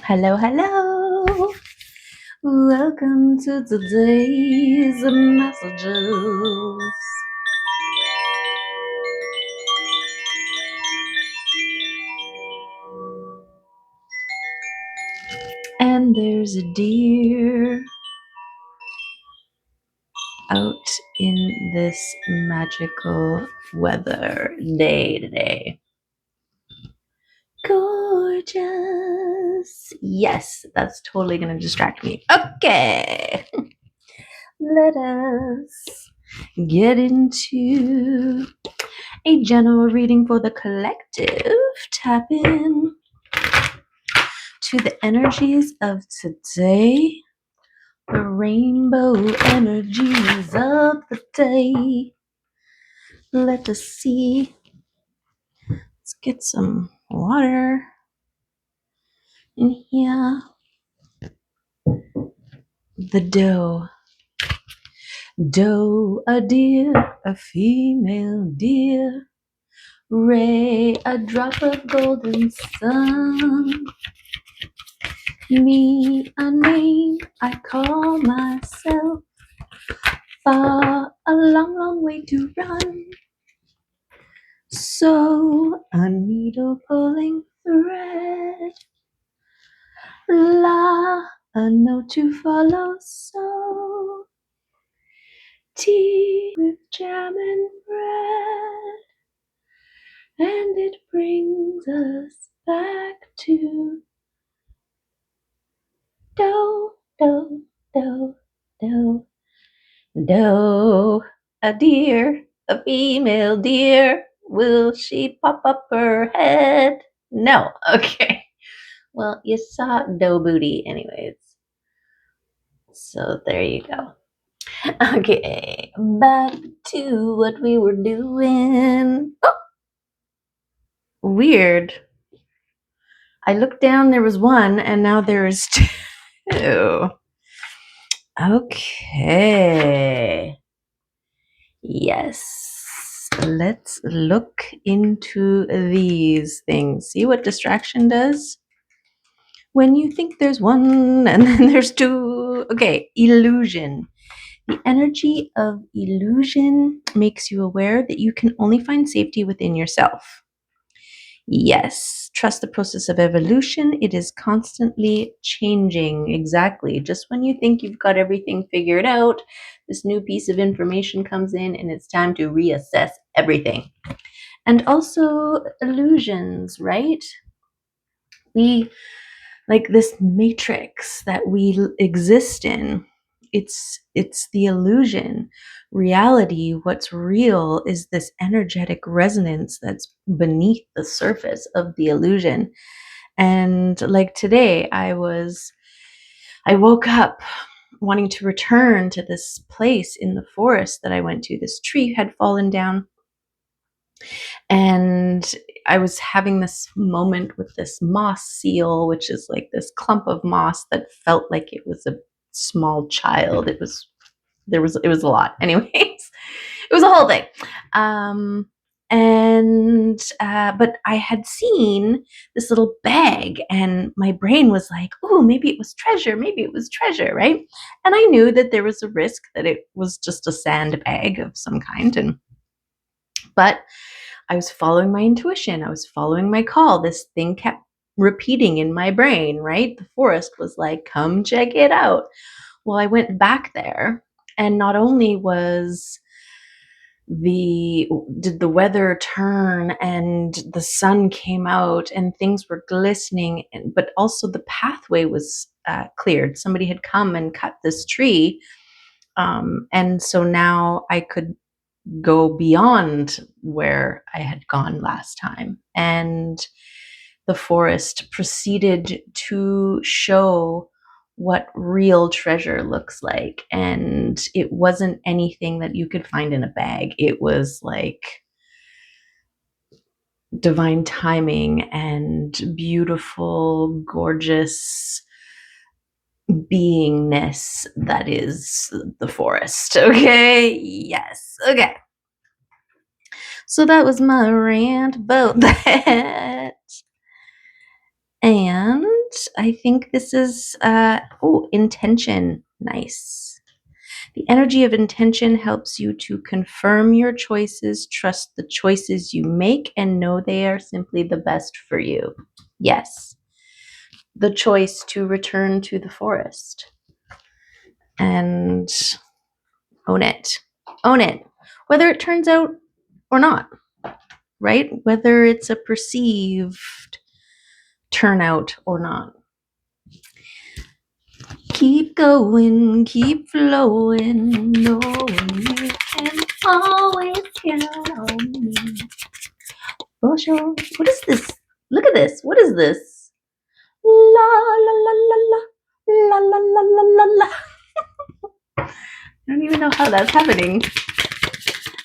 Hello, hello. Welcome to today's messages. And there's a deer out in this magical weather day today. Gorgeous. Yes, that's totally going to distract me. Okay. Let us get into a general reading for the collective. Tap in to the energies of today, the rainbow energies of the day. Let us see. Let's get some water in here. The doe. Doe, a deer, a female deer. Ray, a drop of golden sun. Me, a name I call myself. Far, a long, long way to run. So, a needle pulling thread. La, a note to follow. So, tea with jam and bread. And it brings us back to do, do, do, do, do. A deer, a female deer. Will she pop up her head? No. Okay. Well, you saw doe booty anyways. So there you go. Okay. Back to what we were doing. Oh, weird. I looked down, there was one, and now there is two. Okay. Yes. Let's look into these things. See what distraction does? When you think there's one and then there's two. Okay, illusion. The energy of illusion makes you aware that you can only find safety within yourself. Yes, trust the process of evolution. It is constantly changing. Exactly. Just when you think you've got everything figured out, this new piece of information comes in and it's time to reassess everything. And also illusions, right? We like this matrix that we exist in. It's the illusion. Reality, what's real is this energetic resonance that's beneath the surface of the illusion. And like today, I woke up wanting to return to this place in the forest that I went to. This tree had fallen down, and I was having this moment with this moss seal, which is like this clump of moss that felt like it was a small child. It was a lot. Anyways, it was a whole thing. But I had seen this little bag, and my brain was like, "Oh, maybe it was treasure. Maybe it was treasure, right?" And I knew that there was a risk that it was just a sandbag of some kind, but I was following my intuition. I was following my call. This thing kept repeating in my brain, right? The forest was like, come check it out. Well, I went back there, and not only did the weather turn and the sun came out and things were glistening, but also the pathway was cleared. Somebody had come and cut this tree. And so now I could go beyond where I had gone last time. And the forest proceeded to show what real treasure looks like. And it wasn't anything that you could find in a bag. It was like divine timing and beautiful, gorgeous beingness that is the forest. Okay. Yes. Okay. So that was my rant about that. And I think this is, intention. Nice. The energy of intention helps you to confirm your choices, trust the choices you make, and know they are simply the best for you. Yes. The choice to return to the forest and own it. Own it. Whether it turns out or not, right? Whether it's a perceived turnout or not. Keep going, keep flowing, knowing you can always count on me. For sure. What is this? Look at this. What is this? La la la la la. La la la la la la. I don't even know how that's happening.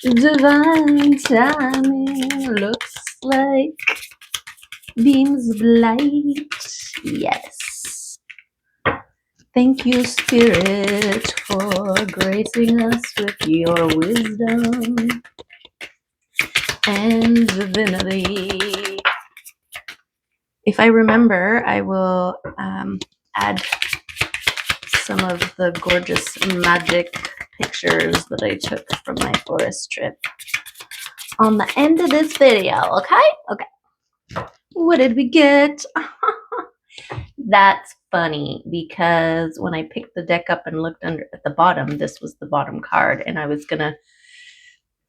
Divine timing looks like beams of light. Yes. Thank you, Spirit, for gracing us with your wisdom and divinity. If I remember, I will add some of the gorgeous magic pictures that I took from my forest trip on the end of this video, okay? Okay. What did we get? That's funny because when I picked the deck up and looked under at the bottom, this was the bottom card, and I was gonna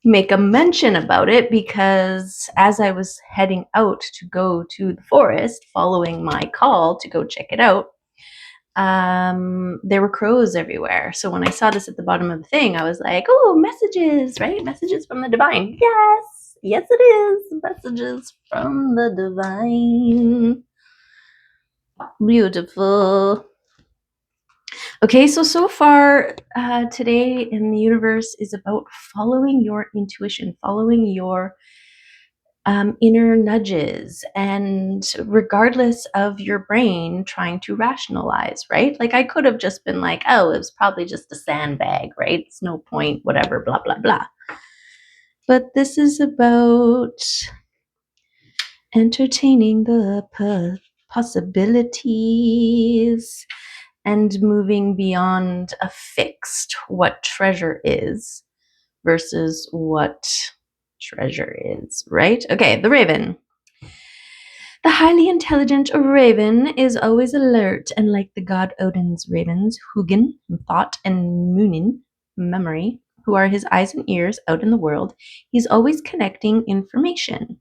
make a mention about it because as I was heading out to go to the forest, following my call to go check it out, there were crows everywhere. So when I saw this at the bottom of the thing, I was like, oh, messages, right? Messages from the divine. Yes, yes, it is. Messages from the divine. Beautiful. Okay, so far today in the universe is about following your intuition, following your inner nudges, and regardless of your brain trying to rationalize, right? Like I could have just been like, oh, it was probably just a sandbag, right? It's no point, whatever, blah, blah, blah. But this is about entertaining the possibilities and moving beyond a fixed what treasure is versus what treasure is, right? Okay, the raven. The highly intelligent raven is always alert, and like the god Odin's ravens, Hugin, thought, and Munin, memory, who are his eyes and ears out in the world, he's always collecting information.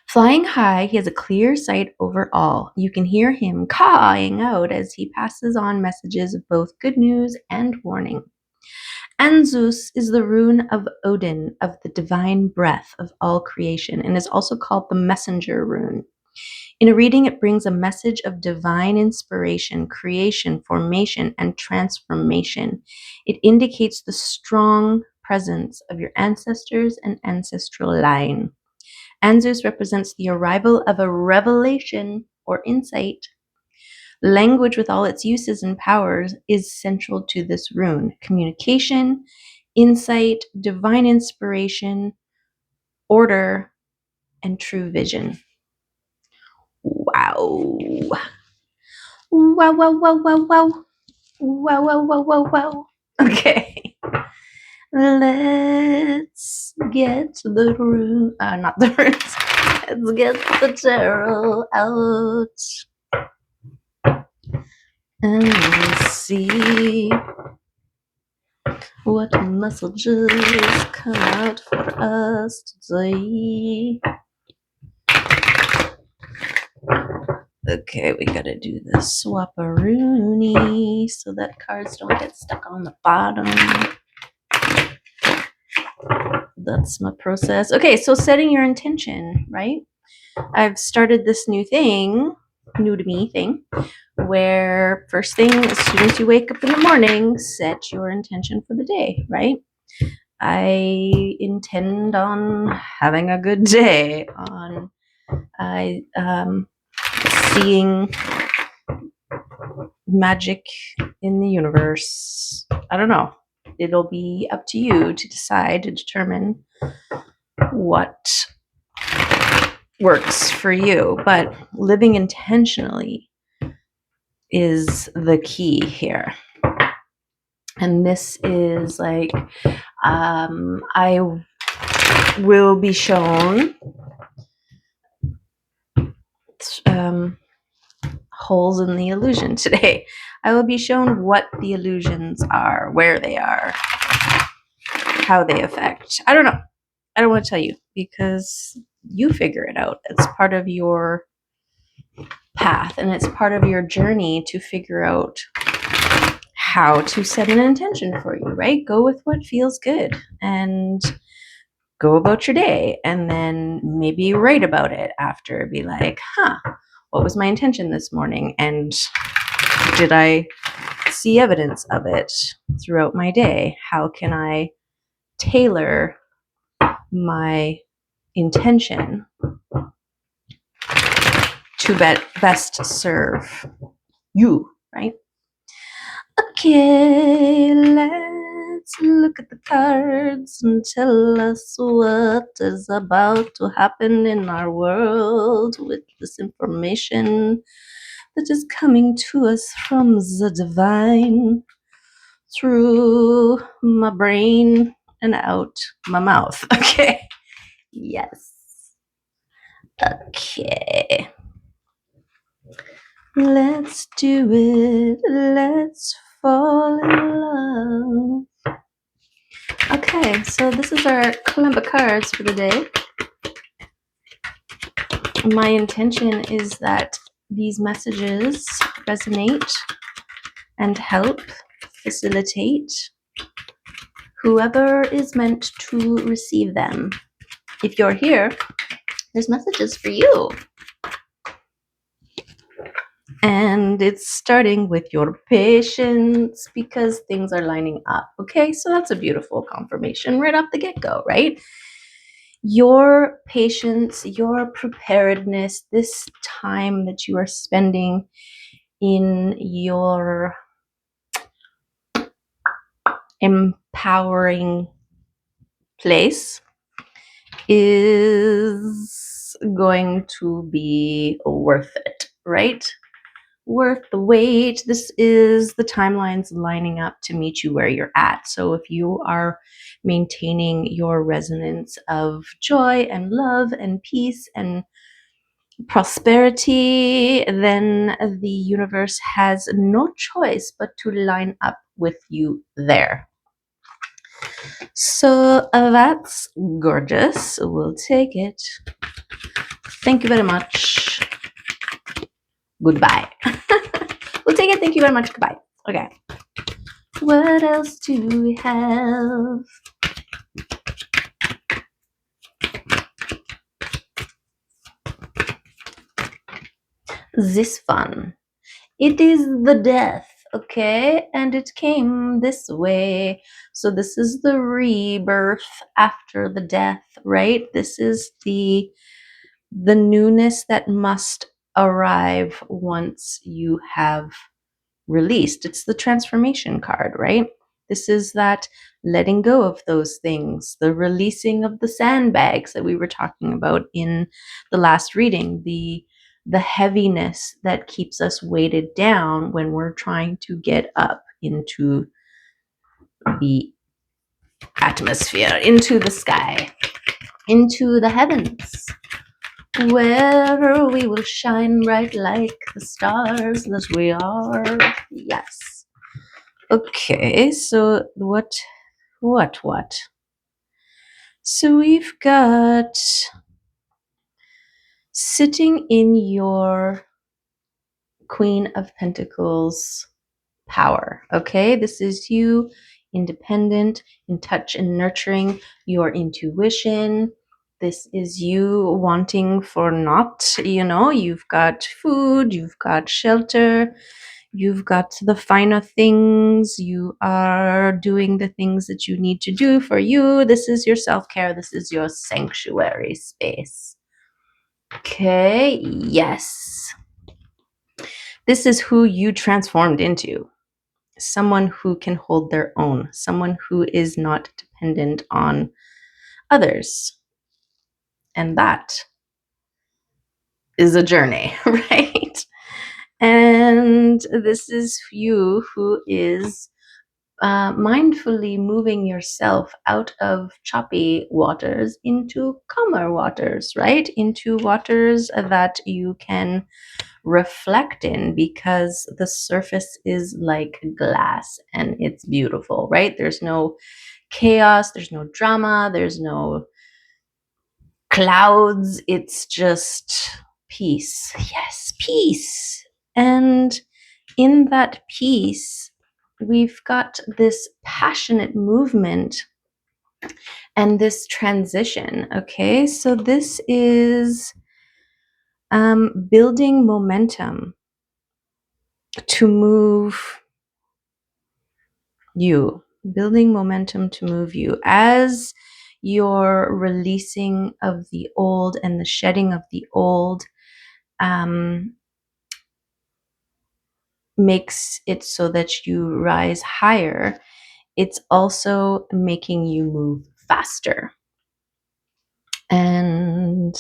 Flying high, he has a clear sight over all. You can hear him cawing out as he passes on messages of both good news and warning. Anzus is the rune of Odin, of the divine breath of all creation, and is also called the messenger rune. In a reading, it brings a message of divine inspiration, creation, formation, and transformation. It indicates the strong presence of your ancestors and ancestral line. Anzus represents the arrival of a revelation or insight. Language with all its uses and powers is central to this rune. Communication, insight, divine inspiration, order, and true vision. Wow. Wow, wow, wow, wow, wow. Wow, wow, wow, wow, wow. Okay. Let's get the rune. Not the runes. Let's get the tarot out. And we'll see what messages come out for us today. Okay, we gotta do the swap-a-rooney so that cards don't get stuck on the bottom. That's my process. Okay, so setting your intention, right? I've started this new thing, new to me thing, where first thing, as soon as you wake up in the morning, set your intention for the day, right? I intend on having a good day, on seeing magic in the universe. I don't know. It'll be up to you to decide, to determine what works for you, but living intentionally is the key here. And this is like, I will be shown holes in the illusion today. I will be shown what the illusions are, where they are, how they affect. I don't know. I don't want to tell you because you figure it out. It's part of your path and it's part of your journey to figure out how to set an intention for you, right? Go with what feels good and go about your day, and then maybe write about it after. Be like, what was my intention this morning? And did I see evidence of it throughout my day? How can I tailor my intention to best serve you, right? Okay, let's look at the cards and tell us what is about to happen in our world with this information that is coming to us from the divine through my brain and out my mouth. Okay. Yes. Okay. Let's do it. Let's fall in love. Okay, so this is our clump of cards for the day. My intention is that these messages resonate and help facilitate whoever is meant to receive them. If you're here, there's messages for you. And it's starting with your patience because things are lining up. Okay, so that's a beautiful confirmation right off the get-go, right? Your patience, your preparedness, this time that you are spending in your empowering place is going to be worth it, right? Worth the wait. This is the timelines lining up to meet you where you're at. So if you are maintaining your resonance of joy and love and peace and prosperity, then the universe has no choice but to line up with you there. So that's gorgeous. We'll take it. Thank you very much. Goodbye. We'll take it. Thank you very much. Goodbye. Okay. What else do we have? This fun. It is the death, okay? And it came this way. So this is the rebirth after the death, right? This is the newness that must arrive once you have released. It's the transformation card, right? This is that letting go of those things, the releasing of the sandbags that we were talking about in the last reading, the heaviness that keeps us weighted down when we're trying to get up into the atmosphere, into the sky, into the heavens, where we will shine bright like the stars that we are. Yes. Okay, so what? So we've got sitting in your Queen of Pentacles power. Okay, this is you, independent, in touch and nurturing your intuition. This is you wanting for not, you've got food, you've got shelter, you've got the finer things, you are doing the things that you need to do for you. This is your self-care, this is your sanctuary space. Okay, yes. This is who you transformed into. Someone who can hold their own, someone who is not dependent on others. And that is a journey, right? And this is you who is mindfully moving yourself out of choppy waters into calmer waters, right? Into waters that you can reflect in, because the surface is like glass and it's beautiful, right? There's no chaos, there's no drama, there's no clouds. It's just peace. Yes, peace. And in that peace, we've got this passionate movement and this transition. Okay, so this is building momentum to move you, building momentum to move you as you're releasing of the old and the shedding of the old. Makes it so that you rise higher. It's also making you move faster. And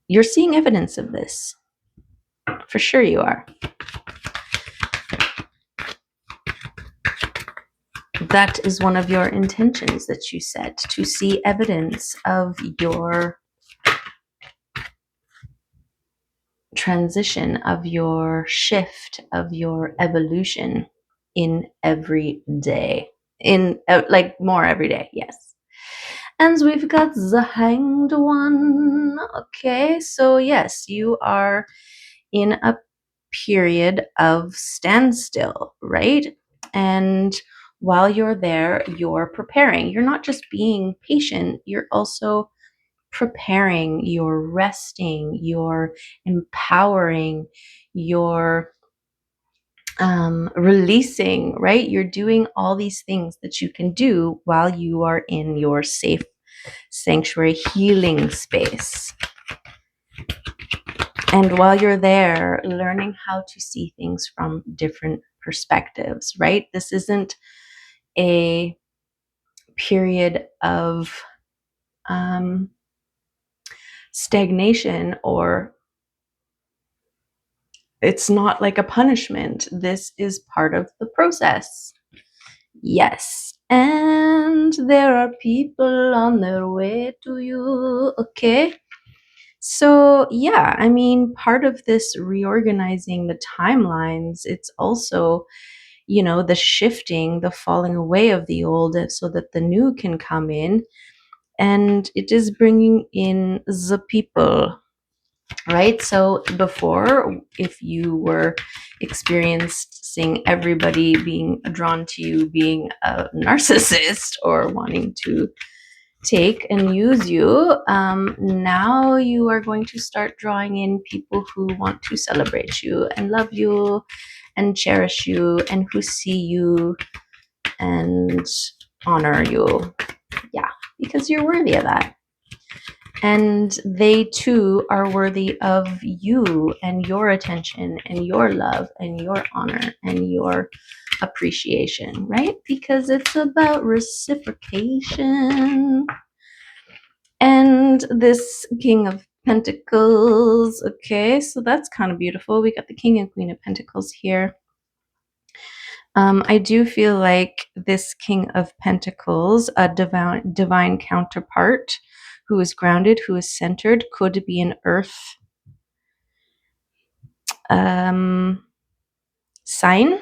you're seeing evidence of this. For sure you are. That is one of your intentions that you set, to see evidence of your transition, of your shift, of your evolution in every day. In like more every day, yes. And we've got the Hanged One. Okay, so yes, you are in a period of standstill, right? And while you're there, you're preparing. You're not just being patient, you're also preparing, you're resting, you're empowering, you're releasing, right? You're doing all these things that you can do while you are in your safe sanctuary healing space. And while you're there, learning how to see things from different perspectives, right? This isn't a period of stagnation, or it's not like a punishment. This is part of the process. Yes. And there are people on their way to you. Okay. So, yeah, I mean, part of this reorganizing the timelines, it's also, the shifting, the falling away of the old so that the new can come in. And it is bringing in the people, right? So before, if you were experiencing everybody being drawn to you being a narcissist or wanting to take and use you, now you are going to start drawing in people who want to celebrate you and love you and cherish you and who see you and honor you. Yeah, because you're worthy of that. And they too are worthy of you and your attention and your love and your honor and your appreciation, right? Because it's about reciprocation. And this King of Pentacles, okay, so that's kind of beautiful. We got the King and Queen of Pentacles here. I do feel like this King of Pentacles, a divine counterpart who is grounded, who is centered, could be an earth sign,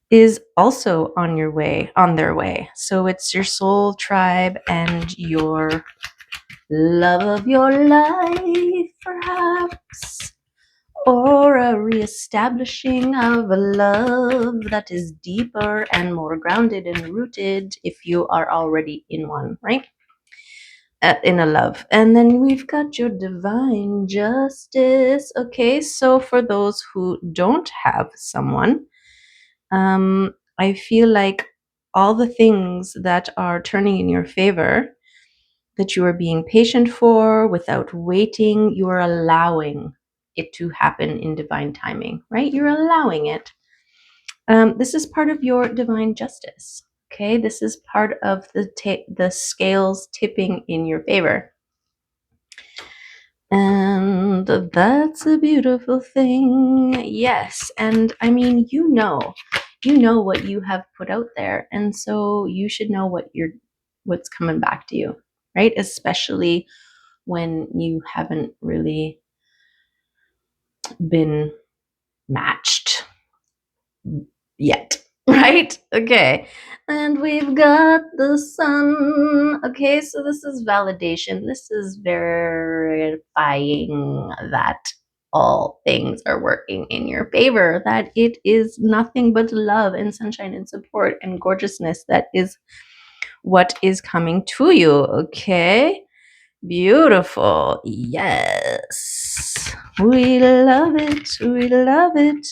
is also on their way. So it's your soul tribe and your love of your life, perhaps, or a reestablishing of a love that is deeper and more grounded and rooted if you are already in one, right? In a love. And then we've got your divine justice. Okay, so for those who don't have someone, I feel like all the things that are turning in your favor, that you are being patient for without waiting, you are allowing it to happen in divine timing, right? You're allowing it. This is part of your divine justice. Okay, this is part of the scales tipping in your favor. that's a beautiful thing. Yes. And I mean, you know what you have put out there. And so you should know what's coming back to you, right? Especially when you haven't really been matched yet, right? Okay. And we've got the sun. Okay, so this is validation. This is verifying that all things are working in your favor, that it is nothing but love and sunshine and support and gorgeousness that is what is coming to you. Okay. Beautiful. Yes. We love it. We love it.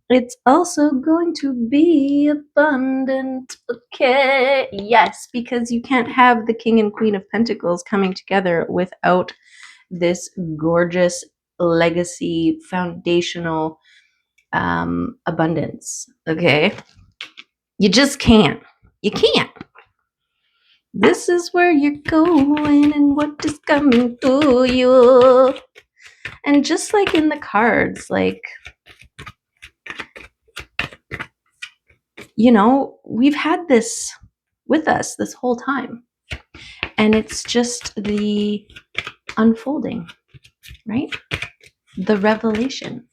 It's also going to be abundant. Okay. Yes, because you can't have the King and Queen of Pentacles coming together without this gorgeous legacy foundational abundance. Okay. You just can't. You can't. This is where you're going and what is coming to you. And just like in the cards, like, you know, we've had this with us this whole time. And it's just the unfolding, right? The revelation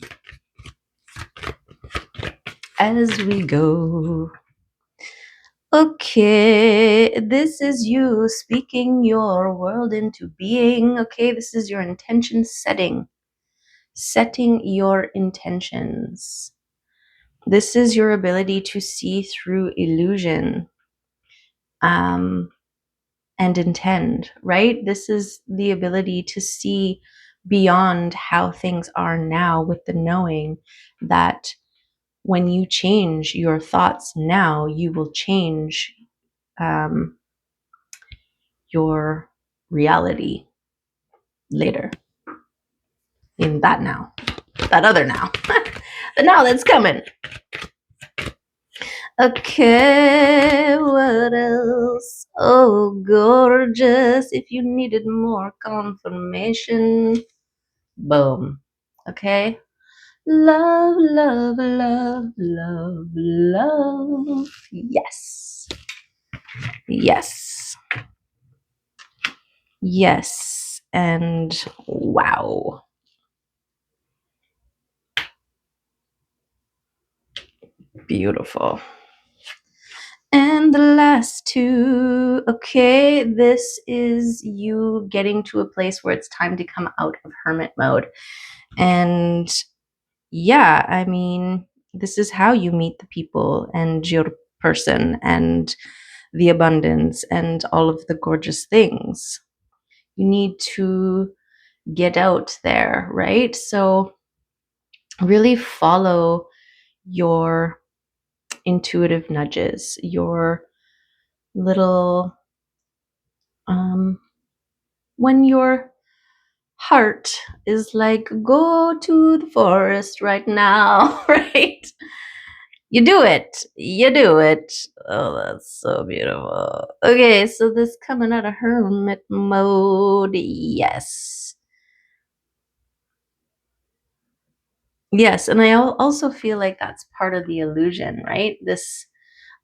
as we go. Okay, this is you speaking your world into being. Okay, this is your intention setting your intentions. This is your ability to see through illusion and intend, right? This is the ability to see beyond how things are now with the knowing that when you change your thoughts now, you will change your reality later. In that now, that other now, the now that's coming. Okay, what else? Oh, gorgeous. If you needed more confirmation, boom. Okay. Love, love, love, love, love. Yes. Yes. Yes. And wow. Beautiful. And the last two, okay, this is you getting to a place where it's time to come out of hermit mode. And yeah, I mean, this is how you meet the people and your person and the abundance and all of the gorgeous things. You need to get out there, right? So really follow your intuitive nudges, your little when your heart is like, go to the forest right now, right? You do it. You do it. Oh, that's so beautiful. Okay, so this coming out of hermit mode, yes. Yes, and I also feel like that's part of the illusion, right? This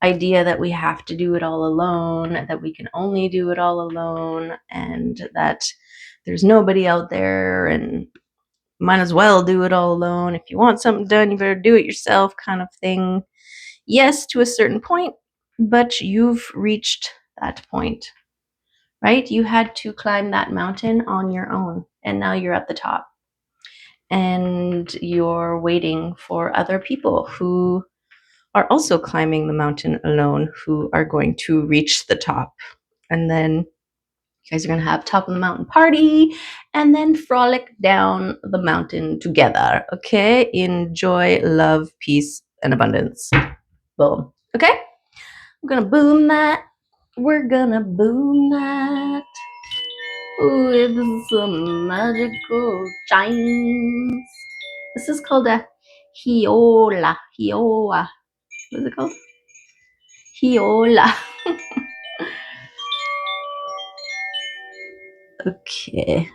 idea that we have to do it all alone, that we can only do it all alone, and that there's nobody out there and might as well do it all alone. If you want something done, you better do it yourself, kind of thing. Yes, to a certain point, but you've reached that point, right? You had to climb that mountain on your own, and now you're at the top. And you're waiting for other people who are also climbing the mountain alone, who are going to reach the top. And then you guys are going to have top of the mountain party and then frolic down the mountain together. Okay? Enjoy, love, peace, and abundance. Boom. Okay? I'm going to boom that. We're going to boom that with some magical chimes. This is called a hiola. Hioa. What is it called? Hiola. Okay.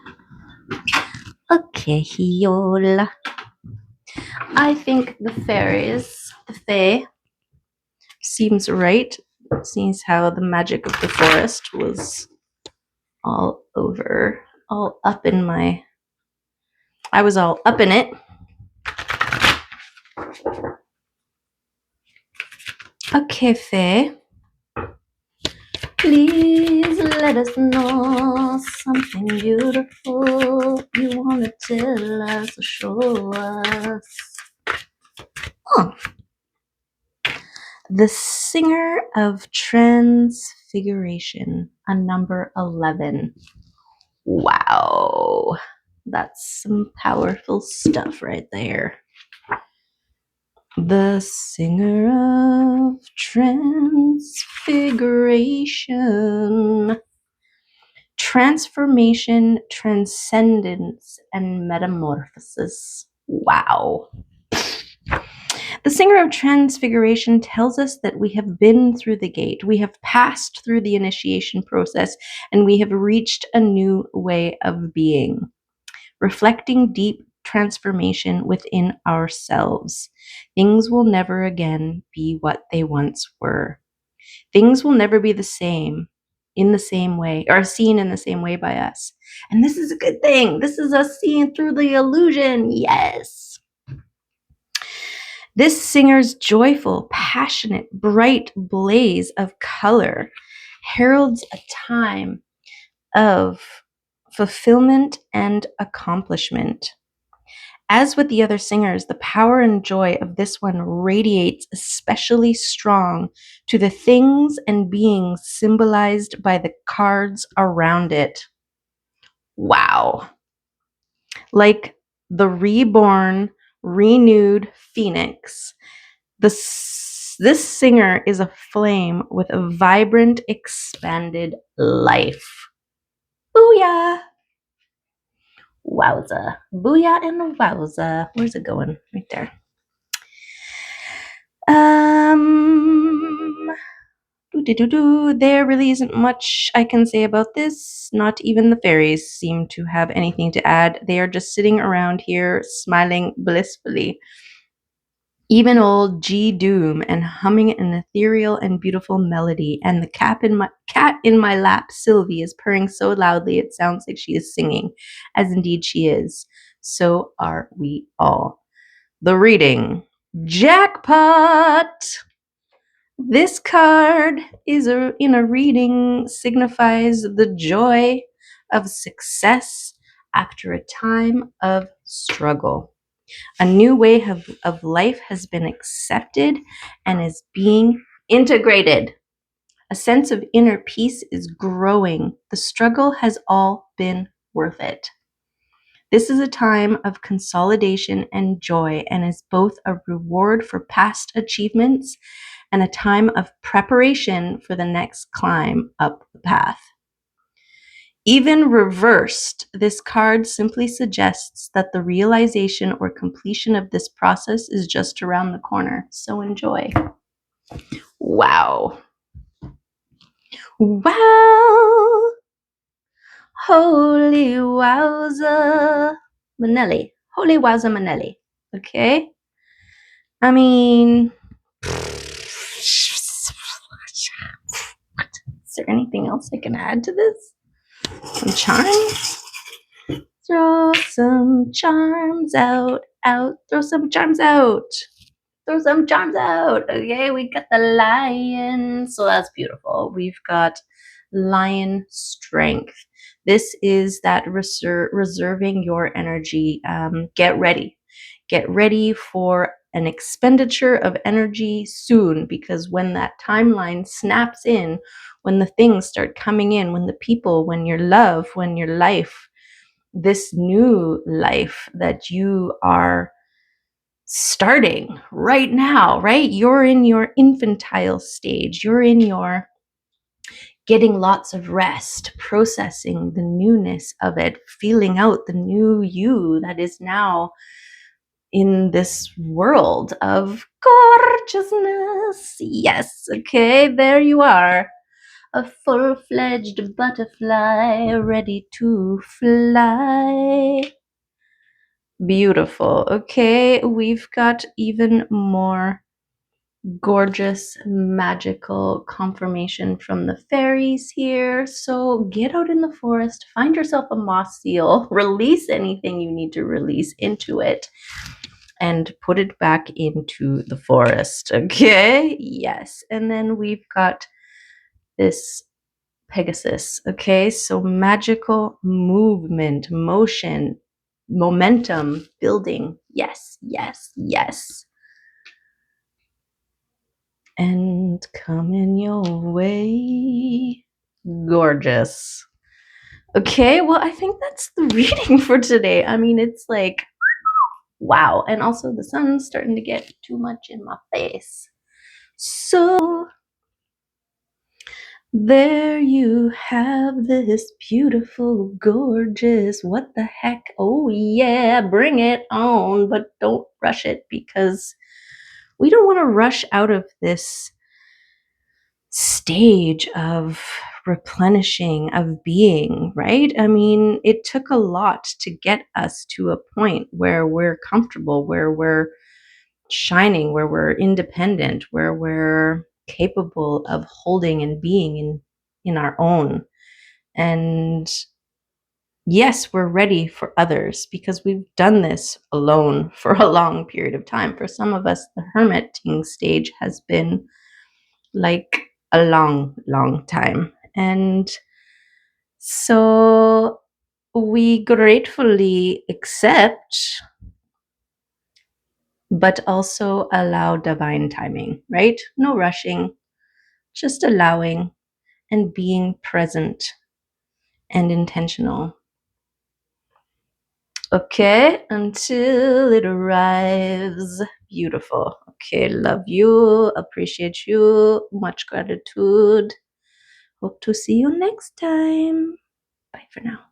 Okay. Kehiola. I think the fairies, the fae, seems right. Seems how the magic of the forest was all over, all up in my. I was all up in it. Okay, fae. Please let us know something beautiful you want to tell us or show us. Oh. The Singer of Transfiguration, a number 11. Wow. That's some powerful stuff right there. The Singer of Transfiguration. Transformation, transcendence, and metamorphosis. Wow. The Singer of Transfiguration tells us that we have been through the gate, we have passed through the initiation process, and we have reached a new way of being, reflecting deep transformation within ourselves. Things will never again be what they once were. Things will never be the same in the same way, or seen in the same way by us. And this is a good thing. This is us seeing through the illusion. Yes. This singer's joyful, passionate, bright blaze of color heralds a time of fulfillment and accomplishment. As with the other singers, the power and joy of this one radiates especially strong to the things and beings symbolized by the cards around it. Wow. Like the reborn, renewed phoenix, this singer is a flame with a vibrant, expanded life. Booyah! Wowza. Booyah and wowza. Where's it going? Right there. There really isn't much I can say about this. Not even the fairies seem to have anything to add. They are just sitting around here, smiling blissfully. Even old G Doom and humming an ethereal and beautiful melody, and the cat in my lap, Sylvie, is purring so loudly it sounds like she is singing, as indeed she is. So are we all. The reading. Jackpot! This card in a reading signifies the joy of success after a time of struggle. A new way of life has been accepted and is being integrated. A sense of inner peace is growing. The struggle has all been worth it. This is a time of consolidation and joy and is both a reward for past achievements and a time of preparation for the next climb up the path. Even reversed, this card simply suggests that the realization or completion of this process is just around the corner. So enjoy. Wow. Wow. Holy wowza Manelli. Holy wowza Manelli. Okay? I mean, is there anything else I can add to this? Some charms? Throw some charms out. Throw some charms out. Throw some charms out. Okay, we got the lion. So that's beautiful. We've got lion strength. This is that reserving your energy. Get ready. Get ready for an expenditure of energy soon, because when that timeline snaps in, when the things start coming in, when the people, when your love, when your life, this new life that you are starting right now, right? You're in your infantile stage. You're in your getting lots of rest, processing the newness of it, feeling out the new you that is now in this world of gorgeousness. Yes, okay, there you are. A full-fledged butterfly ready to fly. Beautiful. Okay, we've got even more gorgeous, magical confirmation from the fairies here. So get out in the forest, find yourself a moss seal, release anything you need to release into it, and put it back into the forest. Okay, yes. And then we've got this Pegasus. Okay, so magical movement, motion, momentum building. Yes, yes, yes. And coming your way. Gorgeous. Okay, well, I think that's the reading for today. I mean, it's like, wow. And also, the sun's starting to get too much in my face. So, there you have this beautiful, gorgeous, what the heck? Oh, yeah, bring it on, but don't rush it because we don't want to rush out of this stage of replenishing, of being, right? I mean, it took a lot to get us to a point where we're comfortable, where we're shining, where we're independent, where we're capable of holding and being in our own. And yes, we're ready for others because we've done this alone for a long period of time. For some of us, the hermiting stage has been like a long, long time. And so we gratefully accept, but also allow divine timing, right? No rushing, just allowing and being present and intentional. Okay, until it arrives. Beautiful. Okay, love you, appreciate you, much gratitude. Hope to see you next time. Bye for now.